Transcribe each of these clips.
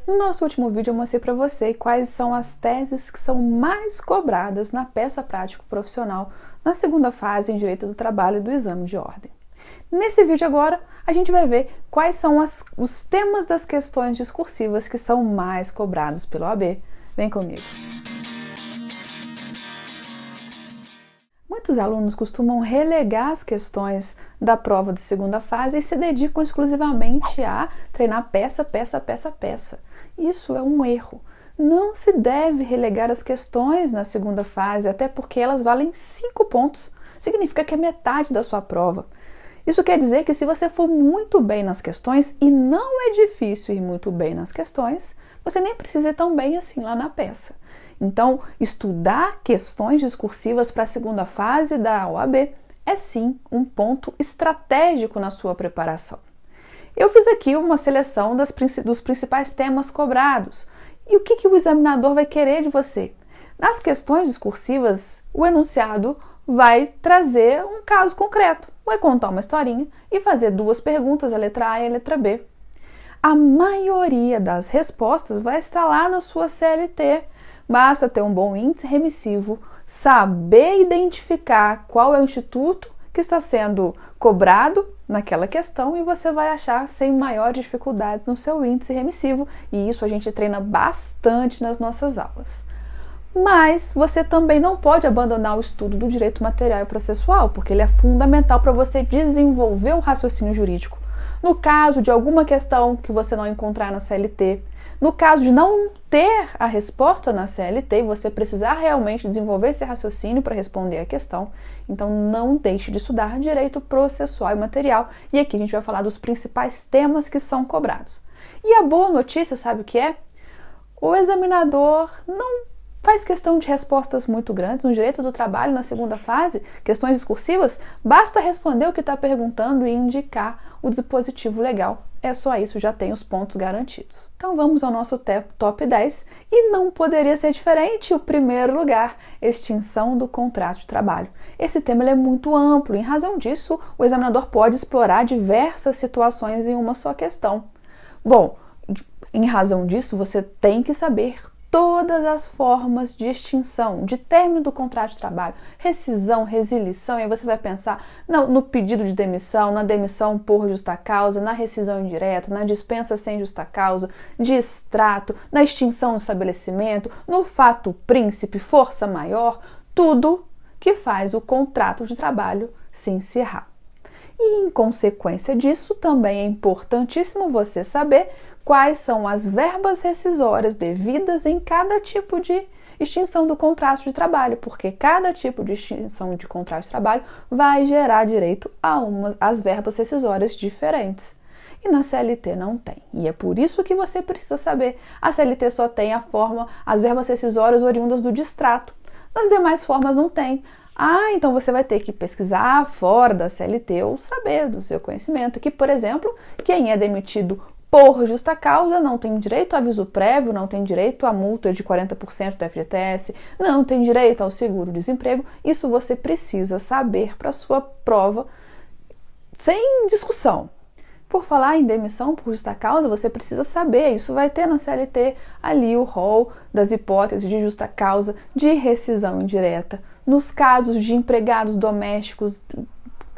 No nosso último vídeo eu mostrei para você quais são as teses que são mais cobradas na peça prático profissional na segunda fase em Direito do Trabalho do Exame de Ordem. Nesse vídeo agora a gente vai ver quais são os temas das questões discursivas que são mais cobrados pela OAB. Vem comigo! Muitos alunos costumam relegar as questões da prova de segunda fase e se dedicam exclusivamente a treinar peça. Isso é um erro. Não se deve relegar as questões na segunda fase, até porque elas valem 5 pontos. Significa que é metade da sua prova. Isso quer dizer que se você for muito bem nas questões, e não é difícil ir muito bem nas questões, você nem precisa ir tão bem assim lá na peça. Então, estudar questões discursivas para a segunda fase da OAB é sim um ponto estratégico na sua preparação. Eu fiz aqui uma seleção dos principais temas cobrados. E o que o examinador vai querer de você? Nas questões discursivas, o enunciado vai trazer um caso concreto, vai contar uma historinha e fazer 2 perguntas, a letra A e a letra B. A maioria das respostas vai estar lá na sua CLT. Basta ter um bom índice remissivo, saber identificar qual é o instituto que está sendo cobrado naquela questão e você vai achar sem maiores dificuldades no seu índice remissivo, e isso a gente treina bastante nas nossas aulas. Mas você também não pode abandonar o estudo do direito material e processual, porque ele é fundamental para você desenvolver o raciocínio jurídico. No caso de alguma questão que você não encontrar na CLT, no caso de não ter a resposta na CLT e você precisar realmente desenvolver esse raciocínio para responder a questão, então não deixe de estudar direito processual e material. E aqui a gente vai falar dos principais temas que são cobrados. E a boa notícia, sabe o que é? O examinador não faz questão de respostas muito grandes. No direito do trabalho, na segunda fase, questões discursivas, basta responder o que está perguntando e indicar o dispositivo legal. É só isso, já tem os pontos garantidos. Então vamos ao nosso top 10 e não poderia ser diferente o primeiro lugar, extinção do contrato de trabalho. Esse tema ele é muito amplo, em razão disso o examinador pode explorar diversas situações em uma só questão. Bom, em razão disso você tem que saber todas as formas de extinção, de término do contrato de trabalho, rescisão, resilição, e aí você vai pensar no pedido de demissão, na demissão por justa causa, na rescisão indireta, na dispensa sem justa causa, de extrato, na extinção do estabelecimento, no fato príncipe, força maior, tudo que faz o contrato de trabalho se encerrar. E, em consequência disso, também é importantíssimo você saber quais são as verbas rescisórias devidas em cada tipo de extinção do contrato de trabalho, porque cada tipo de extinção de contrato de trabalho vai gerar direito às verbas rescisórias diferentes. E na CLT não tem. E é por isso que você precisa saber. A CLT só tem as verbas rescisórias oriundas do distrato. Nas demais formas não tem. Então você vai ter que pesquisar fora da CLT ou saber do seu conhecimento que, por exemplo, quem é demitido por justa causa não tem direito a aviso prévio, não tem direito à multa de 40% do FGTS, não tem direito ao seguro-desemprego. Isso você precisa saber para a sua prova sem discussão. Por falar em demissão por justa causa, você precisa saber, isso vai ter na CLT ali o rol das hipóteses de justa causa, de rescisão indireta. Nos casos de empregados domésticos,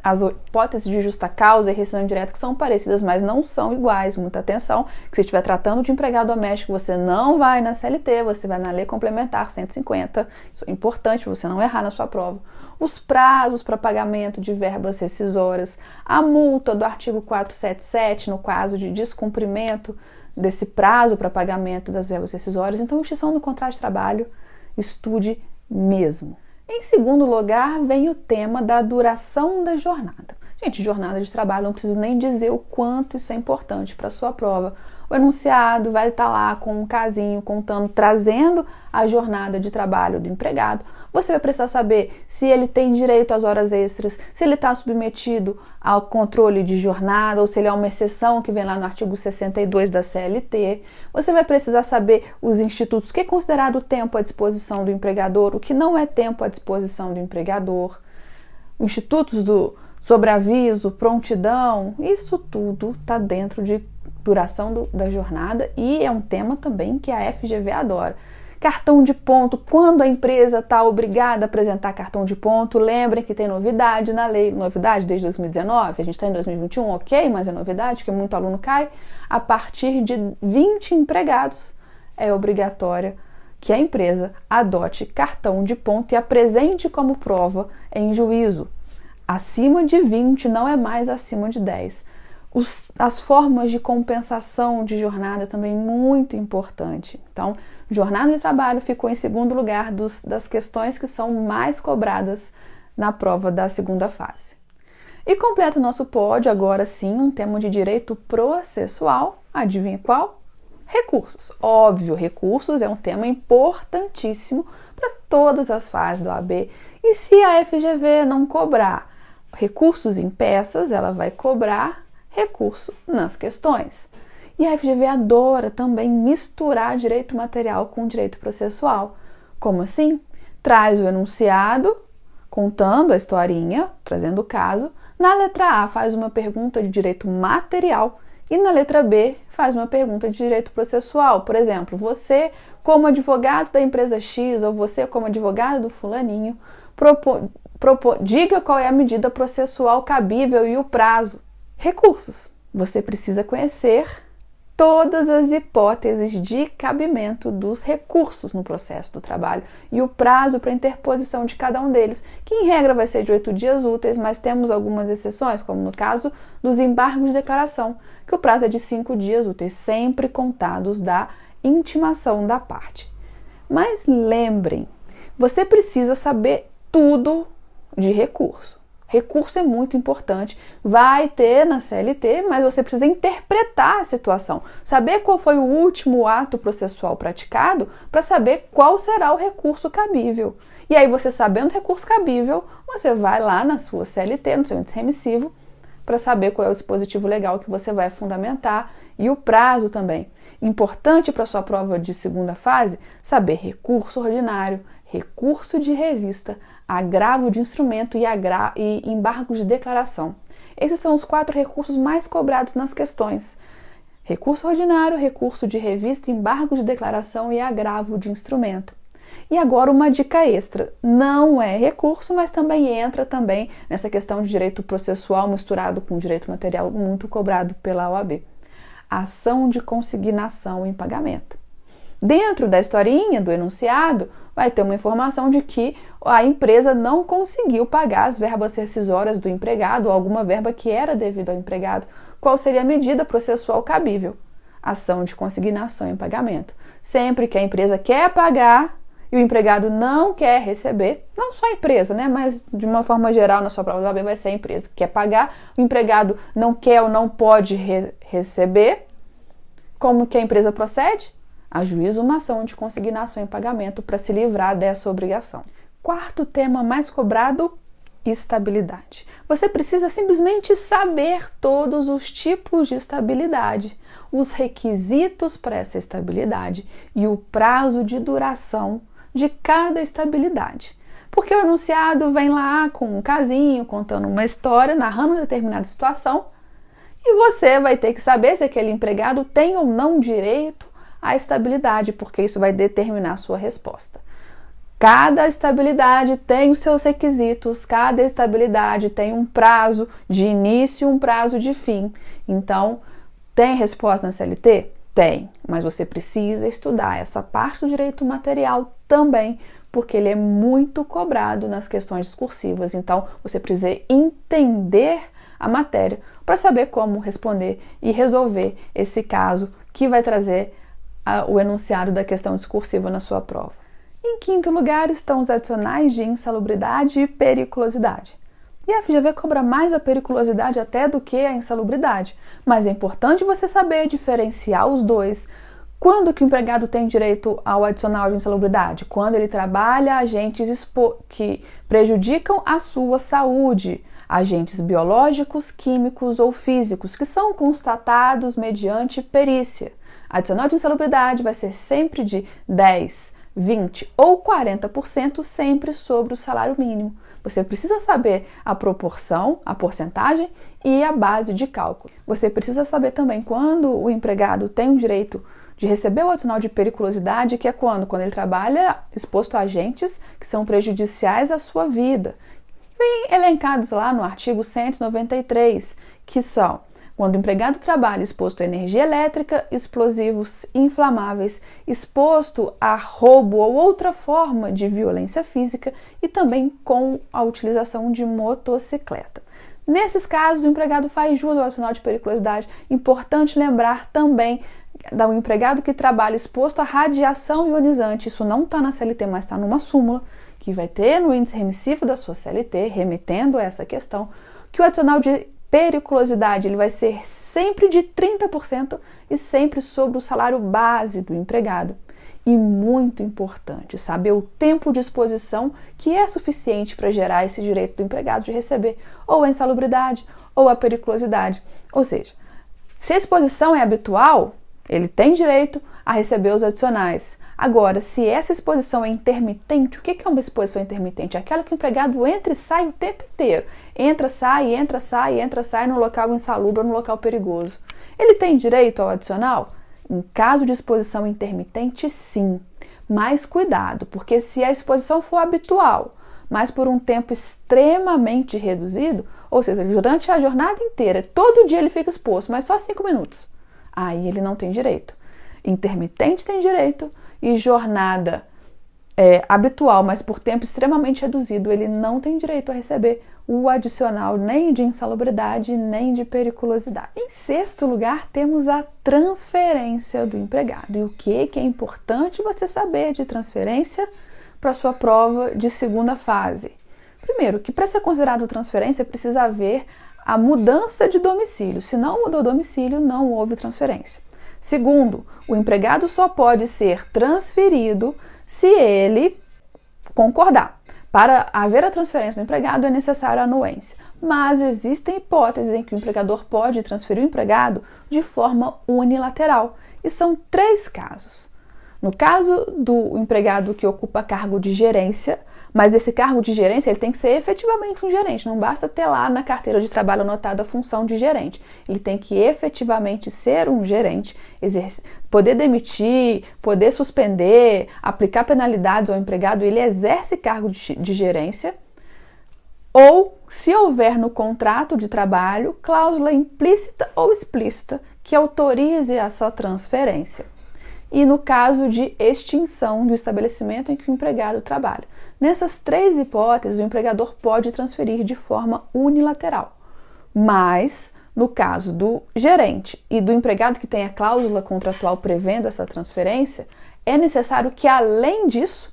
as hipóteses de justa causa e rescisão indireta que são parecidas, mas não são iguais. Muita atenção, que se estiver tratando de empregado doméstico, você não vai na CLT, você vai na Lei Complementar 150. Isso é importante para você não errar na sua prova. Os prazos para pagamento de verbas rescisórias, a multa do artigo 477, no caso de descumprimento desse prazo para pagamento das verbas rescisórias. Então, extinção do contrato de trabalho, estude mesmo. Em segundo lugar, vem o tema da duração da jornada. Gente, jornada de trabalho, não preciso nem dizer o quanto isso é importante para a sua prova. O enunciado vai estar lá com um casinho contando, trazendo a jornada de trabalho do empregado. Você vai precisar saber se ele tem direito às horas extras, se ele está submetido ao controle de jornada ou se ele é uma exceção que vem lá no artigo 62 da CLT. Você vai precisar saber os institutos, o que é considerado tempo à disposição do empregador, o que não é tempo à disposição do empregador. Institutos do sobreaviso, prontidão, isso tudo está dentro de duração da jornada, e é um tema também que a FGV adora. Cartão de ponto, quando a empresa está obrigada a apresentar cartão de ponto, lembrem que tem novidade na lei, novidade desde 2019, a gente está em 2021, ok, mas é novidade, porque muito aluno cai, a partir de 20 empregados é obrigatória que a empresa adote cartão de ponto e apresente como prova em juízo. Acima de 20 não é mais acima de 10. As formas de compensação de jornada também muito importante. Então, jornada de trabalho ficou em segundo lugar das questões que são mais cobradas na prova da segunda fase. E completa o nosso pódio, agora sim, um tema de direito processual. Adivinha qual? Recursos. Óbvio, recursos é um tema importantíssimo para todas as fases do OAB. E se a FGV não cobrar recursos em peças, ela vai cobrar recurso nas questões. E a FGV adora também misturar direito material com direito processual. Como assim? Traz o enunciado, contando a historinha, trazendo o caso. Na letra A faz uma pergunta de direito material e na letra B faz uma pergunta de direito processual. Por exemplo, você como advogado da empresa X ou você como advogado do fulaninho, diga qual é a medida processual cabível e o prazo. Recursos. Você precisa conhecer todas as hipóteses de cabimento dos recursos no processo do trabalho e o prazo para interposição de cada um deles, que em regra vai ser de 8 dias úteis, mas temos algumas exceções, como no caso dos embargos de declaração, que o prazo é de 5 dias úteis, sempre contados da intimação da parte. Mas lembrem, você precisa saber tudo de recurso. Recurso é muito importante, vai ter na CLT, mas você precisa interpretar a situação, saber qual foi o último ato processual praticado para saber qual será o recurso cabível. E aí você sabendo o recurso cabível, você vai lá na sua CLT, no seu índice remissivo, para saber qual é o dispositivo legal que você vai fundamentar e o prazo também. Importante para a sua prova de segunda fase, saber recurso ordinário, recurso de revista, agravo de instrumento e embargo de declaração. Esses são os 4 recursos mais cobrados nas questões. Recurso ordinário, recurso de revista, embargo de declaração e agravo de instrumento. E agora uma dica extra, não é recurso, mas também entra nessa questão de direito processual misturado com direito material muito cobrado pela OAB. Ação de consignação em pagamento. Dentro da historinha, do enunciado, vai ter uma informação de que a empresa não conseguiu pagar as verbas rescisórias do empregado ou alguma verba que era devida ao empregado. Qual seria a medida processual cabível? Ação de consignação em pagamento. Sempre que a empresa quer pagar e o empregado não quer receber, não só a empresa, né, mas de uma forma geral na sua prova do OAB vai ser a empresa que quer pagar, o empregado não quer ou não pode receber, como que a empresa procede? Ajuiza uma ação de consignação em pagamento para se livrar dessa obrigação. Quarto tema mais cobrado, estabilidade. Você precisa simplesmente saber todos os tipos de estabilidade, os requisitos para essa estabilidade e o prazo de duração de cada estabilidade. Porque o enunciado vem lá com um casinho, contando uma história, narrando determinada situação, e você vai ter que saber se aquele empregado tem ou não direito à estabilidade, porque isso vai determinar a sua resposta. Cada estabilidade tem os seus requisitos, cada estabilidade tem um prazo de início e um prazo de fim. Então, tem resposta na CLT? Tem, mas você precisa estudar essa parte do direito material também, porque ele é muito cobrado nas questões discursivas. Então, você precisa entender a matéria para saber como responder e resolver esse caso que vai trazer o enunciado da questão discursiva na sua prova. Em quinto lugar estão os adicionais de insalubridade e periculosidade. E a FGV cobra mais a periculosidade até do que a insalubridade, mas é importante você saber diferenciar os dois. Quando que o empregado tem direito ao adicional de insalubridade? Quando ele trabalha agentes que prejudicam a sua saúde, agentes biológicos, químicos ou físicos, que são constatados mediante perícia. Adicional de insalubridade vai ser sempre de 10, 20 ou 40% sempre sobre o salário mínimo. Você precisa saber a proporção, a porcentagem e a base de cálculo. Você precisa saber também quando o empregado tem o direito de receber o adicional de periculosidade, que é quando ele trabalha exposto a agentes que são prejudiciais à sua vida. Vem elencados lá no artigo 193, que são quando o empregado trabalha exposto a energia elétrica, explosivos inflamáveis, exposto a roubo ou outra forma de violência física e também com a utilização de motocicleta. Nesses casos, o empregado faz jus ao adicional de periculosidade. Importante lembrar também do empregado que trabalha exposto a radiação ionizante. Isso não está na CLT, mas está numa súmula, que vai ter no índice remissivo da sua CLT, remetendo a essa questão, que o adicional de periculosidade ele vai ser sempre de 30% e sempre sobre o salário base do empregado. E muito importante, saber o tempo de exposição que é suficiente para gerar esse direito do empregado de receber ou a insalubridade ou a periculosidade. Ou seja, se a exposição é habitual, ele tem direito a receber os adicionais. Agora, se essa exposição é intermitente, o que é uma exposição intermitente? É aquela que o empregado entra e sai o tempo inteiro. Entra, sai, entra, sai, entra, sai no local insalubre ou no local perigoso. Ele tem direito ao adicional? Em caso de exposição intermitente, sim. Mas cuidado, porque se a exposição for habitual, mas por um tempo extremamente reduzido, ou seja, durante a jornada inteira, todo dia ele fica exposto, mas só 5 minutos, aí ele não tem direito. Intermitente tem direito e jornada habitual, mas por tempo extremamente reduzido, ele não tem direito a receber o adicional nem de insalubridade, nem de periculosidade. Em sexto lugar, temos a transferência do empregado. E o que é importante você saber de transferência para sua prova de segunda fase? Primeiro, que para ser considerado transferência, precisa haver a mudança de domicílio. Se não mudou o domicílio, não houve transferência. Segundo, o empregado só pode ser transferido se ele concordar. Para haver a transferência do empregado é necessária a anuência, mas existem hipóteses em que o empregador pode transferir o empregado de forma unilateral, e são 3 casos. No caso do empregado que ocupa cargo de gerência, mas esse cargo de gerência ele tem que ser efetivamente um gerente, não basta ter lá na carteira de trabalho anotada a função de gerente. Ele tem que efetivamente ser um gerente, poder demitir, poder suspender, aplicar penalidades ao empregado, ele exerce cargo de gerência. Ou, se houver no contrato de trabalho, cláusula implícita ou explícita que autorize essa transferência. E no caso de extinção do estabelecimento em que o empregado trabalha. Nessas 3 hipóteses, o empregador pode transferir de forma unilateral. Mas, no caso do gerente e do empregado que tem a cláusula contratual prevendo essa transferência, é necessário que, além disso,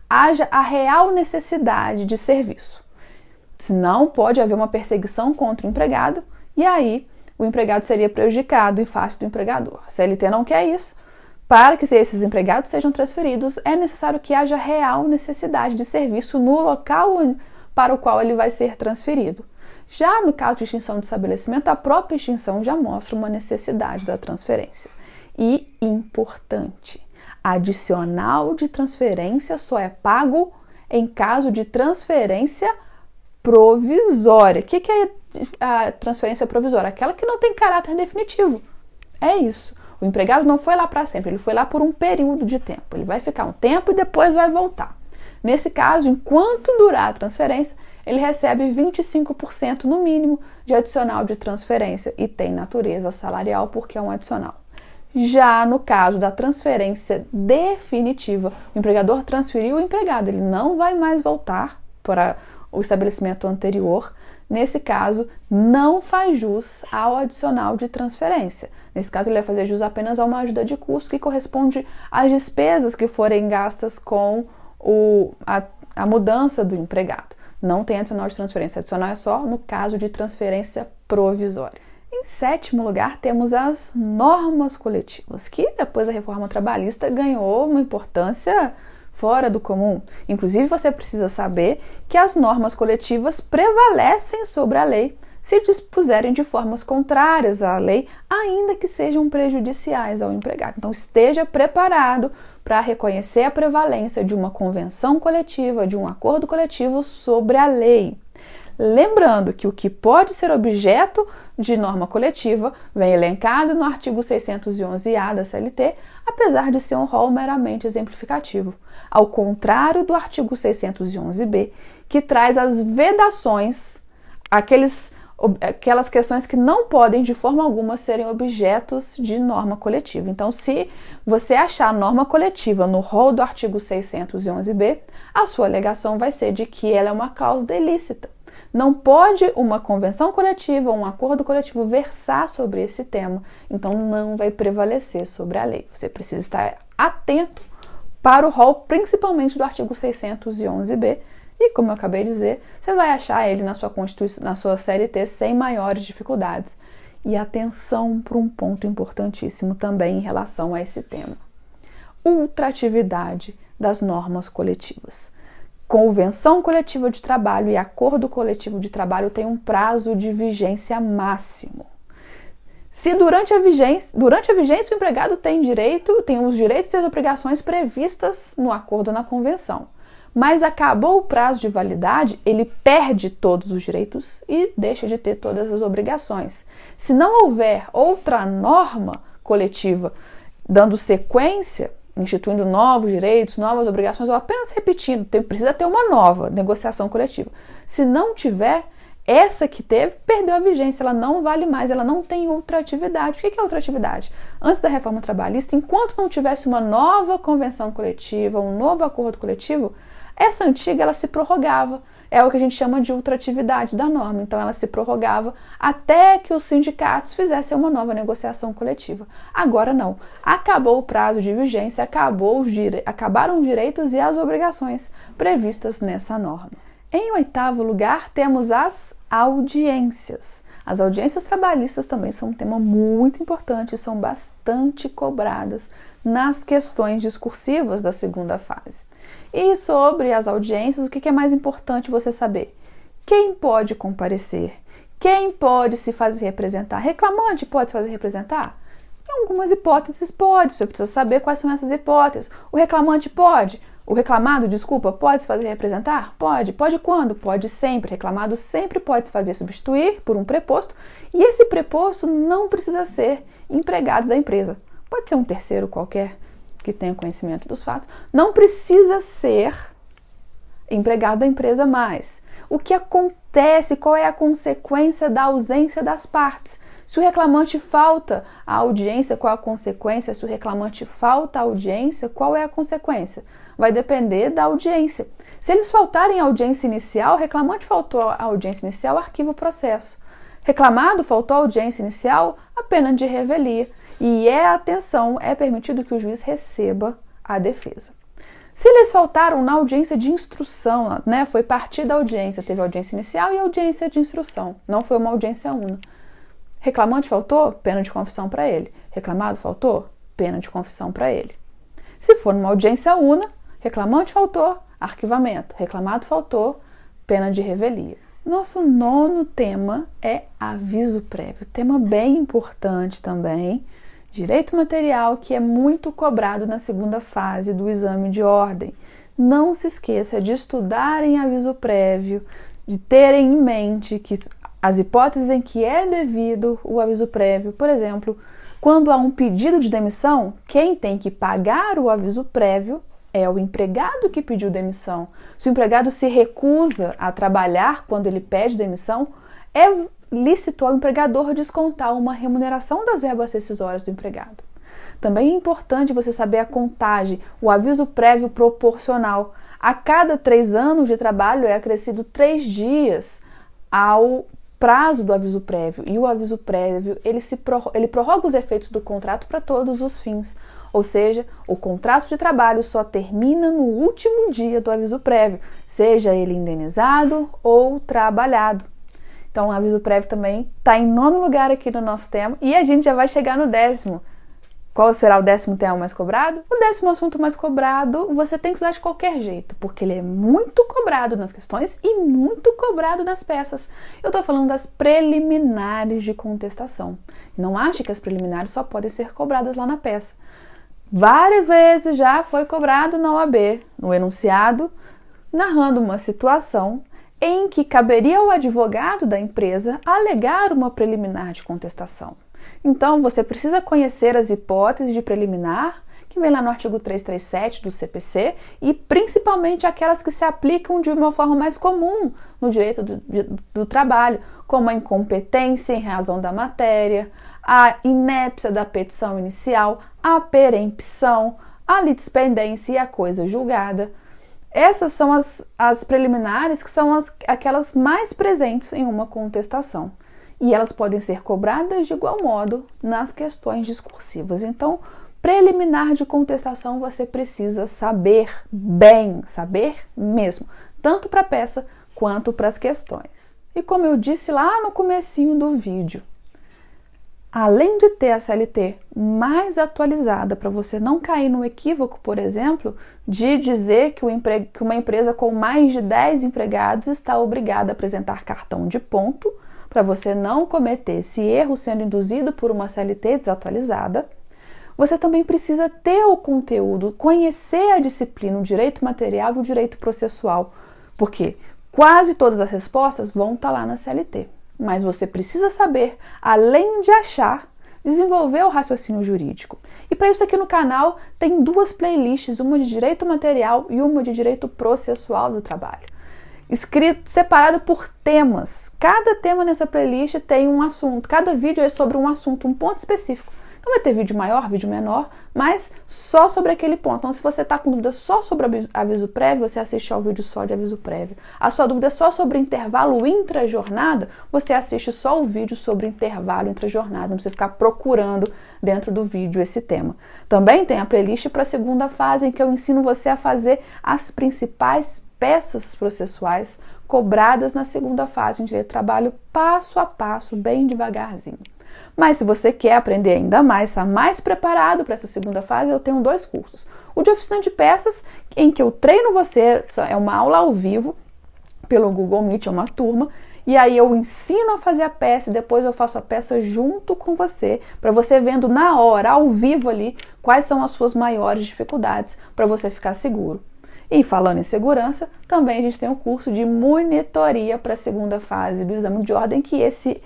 haja a real necessidade de serviço. Senão, pode haver uma perseguição contra o empregado e aí o empregado seria prejudicado em face do empregador. A CLT não quer isso. Para que esses empregados sejam transferidos, é necessário que haja real necessidade de serviço no local para o qual ele vai ser transferido. Já no caso de extinção de estabelecimento, a própria extinção já mostra uma necessidade da transferência. E, importante, adicional de transferência só é pago em caso de transferência provisória. O que é a transferência provisória? Aquela que não tem caráter definitivo. É isso. O empregado não foi lá para sempre, ele foi lá por um período de tempo. Ele vai ficar um tempo e depois vai voltar. Nesse caso, enquanto durar a transferência, ele recebe 25% no mínimo de adicional de transferência e tem natureza salarial porque é um adicional. Já no caso da transferência definitiva, o empregador transferiu o empregado, ele não vai mais voltar para o estabelecimento anterior. Nesse caso, não faz jus ao adicional de transferência. Nesse caso, ele vai fazer jus apenas a uma ajuda de custo que corresponde às despesas que forem gastas com a mudança do empregado. Não tem adicional de transferência. Adicional é só no caso de transferência provisória. Em sétimo lugar, temos as normas coletivas, que depois da reforma trabalhista ganhou uma importância fora do comum. Inclusive, você precisa saber que as normas coletivas prevalecem sobre a lei, se dispuserem de formas contrárias à lei, ainda que sejam prejudiciais ao empregado. Então, esteja preparado para reconhecer a prevalência de uma convenção coletiva, de um acordo coletivo sobre a lei. Lembrando que o que pode ser objeto de norma coletiva vem elencado no artigo 611-A da CLT, apesar de ser um rol meramente exemplificativo, ao contrário do artigo 611-B, que traz as vedações, aquelas questões que não podem de forma alguma serem objetos de norma coletiva. Então, se você achar norma coletiva no rol do artigo 611-B, a sua alegação vai ser de que ela é uma cláusula ilícita. Não pode uma convenção coletiva ou um acordo coletivo versar sobre esse tema, então não vai prevalecer sobre a lei. Você precisa estar atento para o rol, principalmente do artigo 611-B, e como eu acabei de dizer, você vai achar ele na sua Constituição, na sua CLT sem maiores dificuldades. E atenção para um ponto importantíssimo também em relação a esse tema: ultratividade das normas coletivas. Convenção coletiva de trabalho e acordo coletivo de trabalho têm um prazo de vigência máximo. Se durante a vigência o empregado tem os direitos e as obrigações previstas no acordo ou na convenção, mas acabou o prazo de validade, ele perde todos os direitos e deixa de ter todas as obrigações. Se não houver outra norma coletiva dando sequência, instituindo novos direitos, novas obrigações, ou apenas repetindo, precisa ter uma nova negociação coletiva. Se não tiver, essa que teve, perdeu a vigência, ela não vale mais, ela não tem ultratividade. O que é ultratividade? Antes da reforma trabalhista, enquanto não tivesse uma nova convenção coletiva, um novo acordo coletivo, essa antiga ela se prorrogava. É o que a gente chama de ultratividade da norma. Então, ela se prorrogava até que os sindicatos fizessem uma nova negociação coletiva. Agora não. Acabou o prazo de vigência, acabaram os direitos e as obrigações previstas nessa norma. Em oitavo lugar, temos as audiências. As audiências trabalhistas também são um tema muito importante e são bastante cobradas nas questões discursivas da segunda fase. E sobre as audiências, o que é mais importante você saber? Quem pode comparecer? Quem pode se fazer representar? Reclamante pode se fazer representar? Em algumas hipóteses pode, você precisa saber quais são essas hipóteses. O reclamante pode? O reclamado, pode se fazer representar? Pode. Pode quando? Pode sempre. Reclamado sempre pode se fazer substituir por um preposto e esse preposto não precisa ser empregado da empresa. Pode ser um terceiro qualquer que tenha conhecimento dos fatos. Não precisa ser empregado da empresa mais. O que acontece? Qual é a consequência da ausência das partes? Se o reclamante falta à audiência, qual é a consequência? Se o reclamante falta à audiência, qual é a consequência? Vai depender da audiência. Se eles faltarem à audiência inicial, o reclamante faltou à audiência inicial, arquiva o processo. Reclamado faltou à audiência inicial, a pena de revelia. E é permitido que o juiz receba a defesa. Se eles faltaram na audiência de instrução, foi partir da audiência, teve audiência inicial e audiência de instrução, não foi uma audiência una. Reclamante faltou, pena de confissão para ele. Reclamado faltou, pena de confissão para ele. Se for numa audiência una, reclamante faltou, arquivamento. Reclamado faltou, pena de revelia. Nosso nono tema é aviso prévio, tema bem importante também, direito material que é muito cobrado na segunda fase do exame de ordem. Não se esqueça de estudar em aviso prévio, de terem em mente que as hipóteses em que é devido o aviso prévio, por exemplo, quando há um pedido de demissão, quem tem que pagar o aviso prévio é o empregado que pediu demissão. Se o empregado se recusa a trabalhar quando ele pede demissão, é lícito ao empregador descontar uma remuneração das verbas rescisórias do empregado. Também é importante você saber a contagem, o aviso prévio proporcional. A cada 3 anos de trabalho é acrescido 3 dias ao prazo do aviso prévio. E o aviso prévio, ele prorroga os efeitos do contrato para todos os fins. Ou seja, o contrato de trabalho só termina no último dia do aviso prévio, seja ele indenizado ou trabalhado. Então, o aviso prévio também está em 9º lugar aqui no nosso tema e a gente já vai chegar no 10º. Qual será o 10º tema mais cobrado? O 10º assunto mais cobrado você tem que estudar de qualquer jeito, porque ele é muito cobrado nas questões e muito cobrado nas peças. Eu estou falando das preliminares de contestação. Não ache que as preliminares só podem ser cobradas lá na peça. Várias vezes já foi cobrado na OAB, no enunciado, narrando uma situação em que caberia ao advogado da empresa alegar uma preliminar de contestação. Então, você precisa conhecer as hipóteses de preliminar, que vem lá no artigo 337 do CPC, e principalmente aquelas que se aplicam de uma forma mais comum no direito do trabalho, como a incompetência em razão da matéria, a inépcia da petição inicial, a perempção, a litispendência e a coisa julgada. Essas são as preliminares que são aquelas mais presentes em uma contestação. E elas podem ser cobradas de igual modo nas questões discursivas. Então, preliminar de contestação você precisa saber bem, saber mesmo, tanto para a peça quanto para as questões. E como eu disse lá no comecinho do vídeo, além de ter a CLT mais atualizada para você não cair no equívoco, por exemplo, de dizer que uma empresa com mais de 10 empregados está obrigada a apresentar cartão de ponto, para você não cometer esse erro sendo induzido por uma CLT desatualizada, você também precisa ter o conteúdo, conhecer a disciplina, o direito material e o direito processual, porque quase todas as respostas vão estar lá na CLT. Mas você precisa saber, além de achar, desenvolver o raciocínio jurídico. E para isso aqui no canal tem 2 playlists, uma de direito material e uma de direito processual do trabalho. Separado por temas. Cada tema nessa playlist tem um assunto, cada vídeo é sobre um assunto, um ponto específico. Então vai ter vídeo maior, vídeo menor, mas só sobre aquele ponto. Então se você está com dúvida só sobre aviso prévio, você assiste ao vídeo só de aviso prévio. A sua dúvida é só sobre intervalo intra-jornada, você assiste só o vídeo sobre intervalo intra-jornada. Não precisa ficar procurando dentro do vídeo esse tema. Também tem a playlist para a segunda fase, em que eu ensino você a fazer as principais peças processuais cobradas na segunda fase em direito do trabalho, passo a passo, bem devagarzinho. Mas se você quer aprender ainda mais, está mais preparado para essa segunda fase, eu tenho 2 cursos. O de oficina de peças, em que eu treino você, é uma aula ao vivo, pelo Google Meet, é uma turma, e aí eu ensino a fazer a peça e depois eu faço a peça junto com você, para você vendo na hora, ao vivo ali, quais são as suas maiores dificuldades, para você ficar seguro. E falando em segurança, também a gente tem um curso de monitoria para a segunda fase do exame de ordem, que esse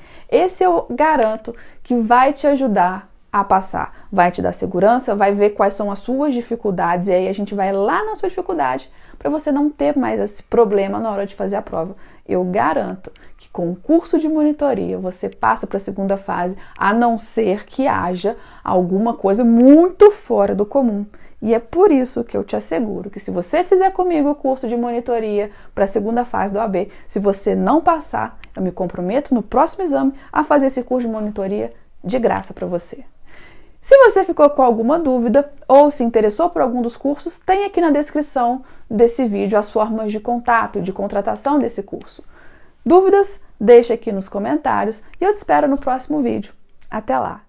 eu garanto que vai te ajudar a passar. Vai te dar segurança, vai ver quais são as suas dificuldades, e aí a gente vai lá na sua dificuldade para você não ter mais esse problema na hora de fazer a prova. Eu garanto que com o curso de monitoria você passa para a segunda fase, a não ser que haja alguma coisa muito fora do comum. E é por isso que eu te asseguro que se você fizer comigo o curso de monitoria para a segunda fase do OAB, se você não passar, eu me comprometo no próximo exame a fazer esse curso de monitoria de graça para você. Se você ficou com alguma dúvida ou se interessou por algum dos cursos, tem aqui na descrição desse vídeo as formas de contato, de contratação desse curso. Dúvidas? Deixa aqui nos comentários e eu te espero no próximo vídeo. Até lá!